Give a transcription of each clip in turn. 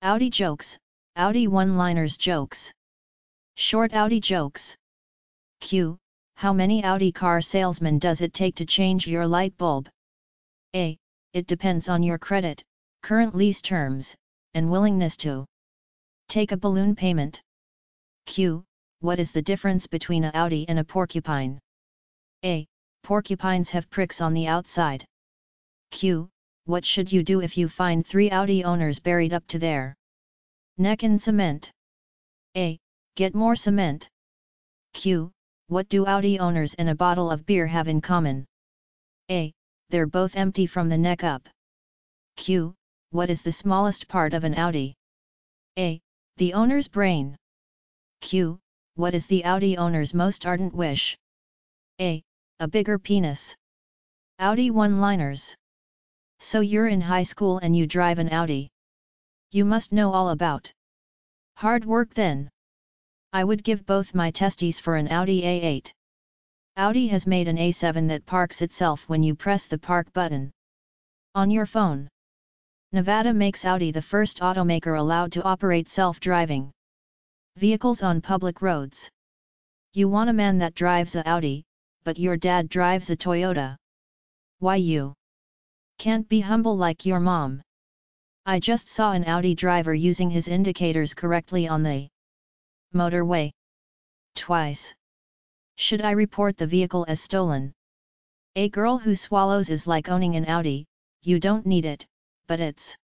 Audi jokes, Audi one-liners jokes. Short Audi jokes. Q. How many Audi car salesmen does it take to change your light bulb? A. It depends on your credit, current lease terms, and willingness to take a balloon payment. Q. What is the difference between a Audi and a porcupine? A. Porcupines have pricks on the outside. Q. What should you do if you find 3 Audi owners buried up to their neck in cement? A. Get more cement. Q. What do Audi owners and a bottle of beer have in common? A. They're both empty from the neck up. Q. What is the smallest part of an Audi? A. The owner's brain. Q. What is the Audi owner's most ardent wish? A. A bigger penis. Audi one-liners. So you're in high school and you drive an Audi. You must know all about hard work then. I would give both my testes for an Audi A8. Audi has made an A7 that parks itself when you press the park button on your phone. Nevada makes Audi the first automaker allowed to operate self-driving vehicles on public roads. You want a man that drives a Audi, but your dad drives a Toyota. Why you can't be humble like your mom? I just saw an Audi driver using his indicators correctly on the motorway. Twice. Should I report the vehicle as stolen? A girl who swallows is like owning an Audi. You don't need it, but it's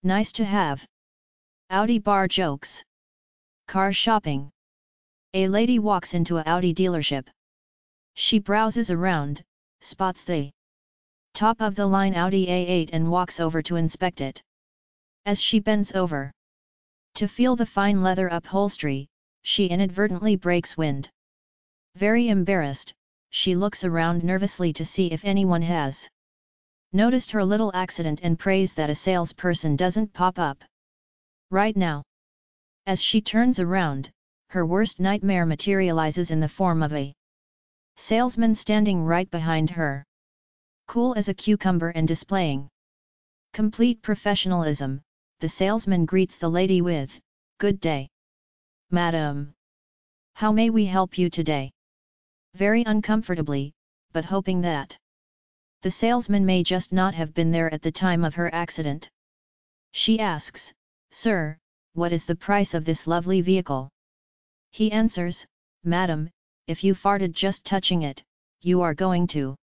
nice to have. Audi bar jokes. Car shopping. A lady walks into an Audi dealership. She browses around, spots the top-of-the-line Audi A8 and walks over to inspect it. As she bends over to feel the fine leather upholstery, she inadvertently breaks wind. Very embarrassed, she looks around nervously to see if anyone has noticed her little accident and prays that a salesperson doesn't pop up right now. As she turns around, her worst nightmare materializes in the form of a salesman standing right behind her. Cool as a cucumber and displaying complete professionalism, the salesman greets the lady with, "Good day, madam. How may we help you today?" Very uncomfortably, but hoping that the salesman may just not have been there at the time of her accident. She asks, "Sir, what is the price of this lovely vehicle?" He answers, "Madam, if you farted just touching it, you are going to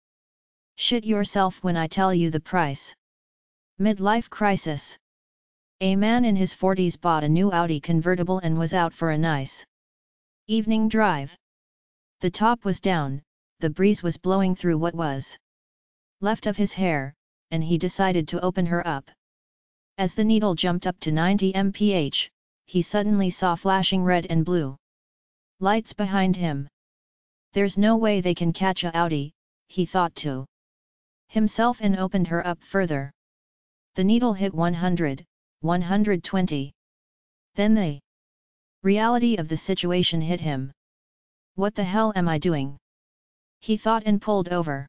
shit yourself when I tell you the price." Midlife crisis. A man in his 40s bought a new Audi convertible and was out for a nice evening drive. The top was down, the breeze was blowing through what was left of his hair, and he decided to open her up. As the needle jumped up to 90 mph, he suddenly saw flashing red and blue lights behind him. There's no way they can catch a Audi, he thought to himself and opened her up further. The needle hit 100, 120. Then the reality of the situation hit him. What the hell am I doing? He thought and pulled over.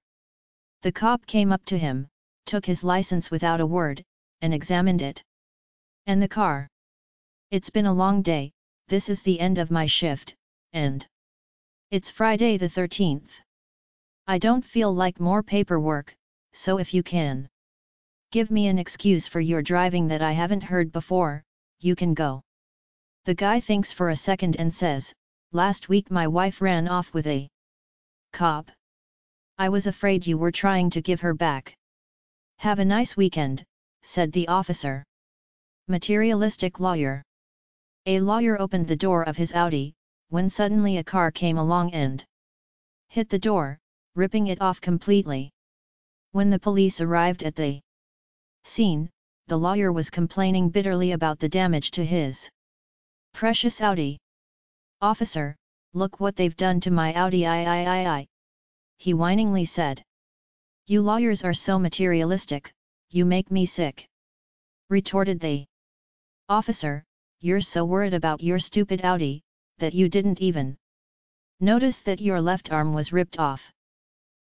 The cop came up to him, took his license without a word, and examined it. And the car. It's been a long day, this is the end of my shift, and it's Friday the 13th. I don't feel like more paperwork, so if you can give me an excuse for your driving that I haven't heard before, you can go. The guy thinks for a second and says, "Last week my wife ran off with a cop. I was afraid you were trying to give her back." "Have a nice weekend," said the officer. Materialistic lawyer. A lawyer opened the door of his Audi, when suddenly a car came along and hit the door, ripping it off completely. When the police arrived at the scene, the lawyer was complaining bitterly about the damage to his precious Audi. "Officer, look what they've done to my Audi I," he whiningly said. "You lawyers are so materialistic, you make me sick," retorted the officer. "You're so worried about your stupid Audi, that you didn't even notice that your left arm was ripped off."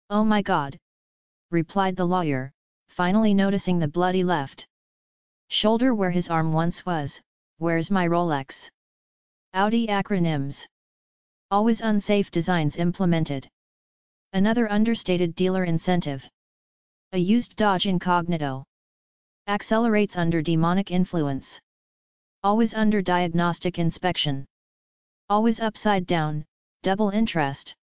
"Oh my God!" replied the lawyer, finally noticing the bloody left Shoulder where his arm once was, where's my Rolex? Audi acronyms. Always unsafe designs implemented. Another understated dealer incentive. A used Dodge Incognito. Accelerates under demonic influence. Always under diagnostic inspection. Always upside down, double interest.